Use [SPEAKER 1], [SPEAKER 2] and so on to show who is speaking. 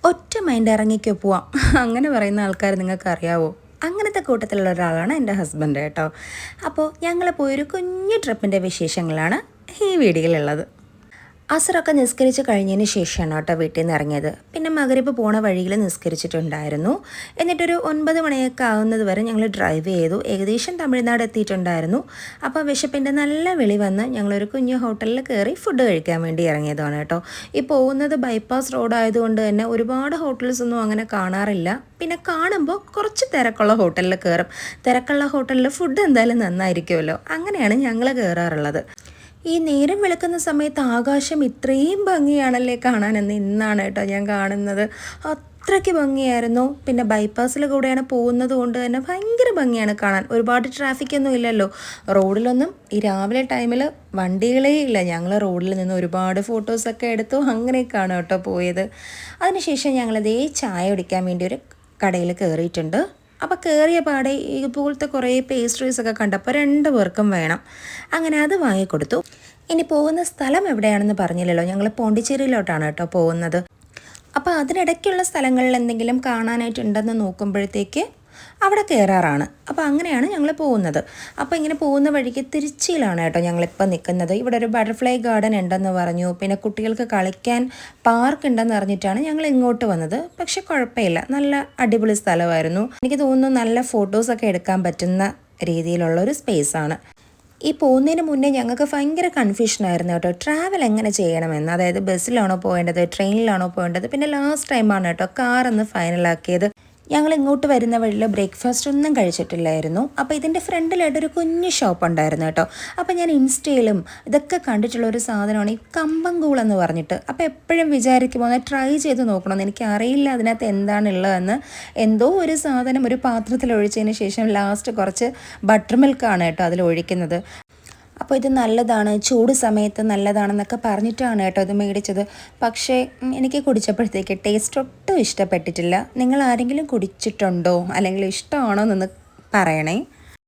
[SPEAKER 1] ഒറ്റ മൈൻഡ് ഇറങ്ങിക്കോ പോവാം അങ്ങനെ പറയുന്ന ആൾക്കാർ നിങ്ങൾക്ക് അറിയാവോ? അങ്ങനത്തെ കൂട്ടത്തിലുള്ള ഒരാളാണ് എൻ്റെ ഹസ്ബൻഡ് കേട്ടോ. അപ്പോൾ ഞങ്ങൾ പോയൊരു കുഞ്ഞു ട്രിപ്പിൻ്റെ വിശേഷങ്ങളാണ് ഈ വീഡിയോയിലുള്ളത്. അസറൊക്കെ നിസ്കരിച്ച് കഴിഞ്ഞതിന് ശേഷമാണ് കേട്ടോ വീട്ടിൽ നിന്ന് ഇറങ്ങിയത്. പിന്നെ മഗ്‌രിബ് പോണ വഴിയിൽ നിസ്കരിച്ചിട്ടുണ്ടായിരുന്നു. എന്നിട്ടൊരു 9 മണിയൊക്കെ ആവുന്നത് വരെ ഞങ്ങൾ ഡ്രൈവ് ചെയ്തു. ഏകദേശം തമിഴ്നാട് എത്തിയിട്ടുണ്ടായിരുന്നു. അപ്പോൾ വിശപ്പിൻ്റെ നല്ല വിളി വന്ന് ഞങ്ങളൊരു കുഞ്ഞു ഹോട്ടലിൽ കയറി ഫുഡ് കഴിക്കാൻ വേണ്ടി ഇറങ്ങിയതാണ് കേട്ടോ. ഈ പോകുന്നത് ബൈപ്പാസ് റോഡായതുകൊണ്ട് തന്നെ ഒരുപാട് ഹോട്ടൽസൊന്നും അങ്ങനെ കാണാറില്ല. പിന്നെ കാണുമ്പോൾ കുറച്ച് തിരക്കുള്ള ഹോട്ടലിൽ കയറും. തിരക്കുള്ള ഹോട്ടലിൽ ഫുഡ് എന്തായാലും നന്നായിരിക്കുമല്ലോ, അങ്ങനെയാണ് ഞങ്ങൾ കയറാറുള്ളത്. ഈ നേരം വെളുക്കുന്ന സമയത്ത് ആകാശം ഇത്രയും ഭംഗിയാണല്ലേ കാണാനെന്ന് ഇന്നാണ് കേട്ടോ ഞാൻ കാണുന്നത്. അത്രയ്ക്ക് ഭംഗിയായിരുന്നു. പിന്നെ ബൈപ്പാസിൽ കൂടെയാണ് പോകുന്നത് കൊണ്ട് തന്നെ ഭയങ്കര ഭംഗിയാണ് കാണാൻ. ഒരുപാട് ട്രാഫിക്കൊന്നും ഇല്ലല്ലോ റോഡിലൊന്നും. ഈ രാവിലെ ടൈമിൽ വണ്ടികളേ ഇല്ല. ഞങ്ങൾ റോഡിൽ നിന്ന് ഒരുപാട് ഫോട്ടോസൊക്കെ എടുത്തു. അങ്ങനെയൊക്കെയാണ് കേട്ടോ പോയത്. അതിനുശേഷം ഞങ്ങളിതേ ചായ കുടിക്കാൻ വേണ്ടി ഒരു കടയിൽ കയറിയിട്ടുണ്ട്. അപ്പോൾ കയറിയ പാടെ ഇതുപോലത്തെ കുറേ പേസ്ട്രീസൊക്കെ കണ്ടപ്പോൾ 2 പേർക്കും വേണം. അങ്ങനെ അത് വാങ്ങിക്കൊടുത്തു. ഇനി പോകുന്ന സ്ഥലം എവിടെയാണെന്ന് പറഞ്ഞില്ലല്ലോ, ഞങ്ങൾ പോണ്ടിച്ചേരിയിലോട്ടാണ് കേട്ടോ പോകുന്നത്. അപ്പോൾ അതിനിടയ്ക്കുള്ള സ്ഥലങ്ങളിൽ എന്തെങ്കിലും കാണാനായിട്ടുണ്ടെന്ന് നോക്കുമ്പോഴത്തേക്ക് അവിടെ കയറാറാണ്. അപ്പോൾ അങ്ങനെയാണ് ഞങ്ങൾ പോകുന്നത്. അപ്പോൾ ഇങ്ങനെ പോകുന്ന വഴിക്ക് തിരുച്ചിയിലാണ് കേട്ടോ ഞങ്ങളിപ്പോൾ നിൽക്കുന്നത്. ഇവിടെ ഒരു ബട്ടർഫ്ലൈ ഗാർഡൻ ഉണ്ടെന്ന് പറഞ്ഞു. പിന്നെ കുട്ടികൾക്ക് കളിക്കാൻ പാർക്ക് ഉണ്ടെന്ന് അറിഞ്ഞിട്ടാണ് ഞങ്ങൾ ഇങ്ങോട്ട് വന്നത്. പക്ഷെ കുഴപ്പമില്ല, നല്ല അടിപൊളി സ്ഥലമായിരുന്നു. എനിക്ക് തോന്നുന്നു നല്ല ഫോട്ടോസൊക്കെ എടുക്കാൻ പറ്റുന്ന രീതിയിലുള്ള ഒരു സ്പേസാണ്. ഈ പോകുന്നതിന് മുന്നേ ഞങ്ങൾക്ക് ഭയങ്കര കൺഫ്യൂഷനായിരുന്നു കേട്ടോ, ട്രാവൽ എങ്ങനെ ചെയ്യണമെന്ന്. അതായത് ബസ്സിലാണോ പോകേണ്ടത്, ട്രെയിനിലാണോ പോകേണ്ടത്. പിന്നെ ലാസ്റ്റ് ടൈമാണ് കേട്ടോ കാറെന്ന് ഫൈനലാക്കിയത്. ഞങ്ങൾ ഇങ്ങോട്ട് വരുന്ന വഴിയിൽ ബ്രേക്ക്ഫാസ്റ്റ് ഒന്നും കഴിച്ചിട്ടില്ലായിരുന്നു. അപ്പോൾ ഇതിൻ്റെ ഫ്രണ്ടിലായിട്ടൊരു കുഞ്ഞു ഷോപ്പ് ഉണ്ടായിരുന്നു കേട്ടോ. അപ്പോൾ ഞാൻ ഇൻസ്റ്റയിലും ഇതൊക്കെ കണ്ടിട്ടുള്ള ഒരു സാധനമാണ് ഈ കമ്പംകൂൾ എന്ന് പറഞ്ഞിട്ട്. അപ്പോൾ എപ്പോഴും വിചാരിക്കുമ്പോൾ ഒന്ന് ട്രൈ ചെയ്ത് നോക്കണമെന്ന്. എനിക്ക് അറിയില്ല അതിനകത്ത് എന്താണുള്ളതെന്ന്. എന്തോ ഒരു സാധനം ഒരു പാത്രത്തിൽ ഒഴിച്ചതിന് ശേഷം ലാസ്റ്റ് കുറച്ച് ബട്ടർ മിൽക്കാണ് കേട്ടോ അതിൽ ഒഴിക്കുന്നത്. അപ്പോൾ ഇത് നല്ലതാണ്, ചൂട് സമയത്ത് നല്ലതാണെന്നൊക്കെ പറഞ്ഞിട്ടാണ് കേട്ടോ ഇത് മേടിച്ചത്. പക്ഷേ എനിക്ക് കുടിച്ചപ്പോഴത്തേക്ക് ടേസ്റ്റ് ഒട്ടും ഇഷ്ടപ്പെട്ടിട്ടില്ല. നിങ്ങൾ ആരെങ്കിലും കുടിച്ചിട്ടുണ്ടോ അല്ലെങ്കിൽ ഇഷ്ടമാണോ എന്നൊന്ന് പറയണേ.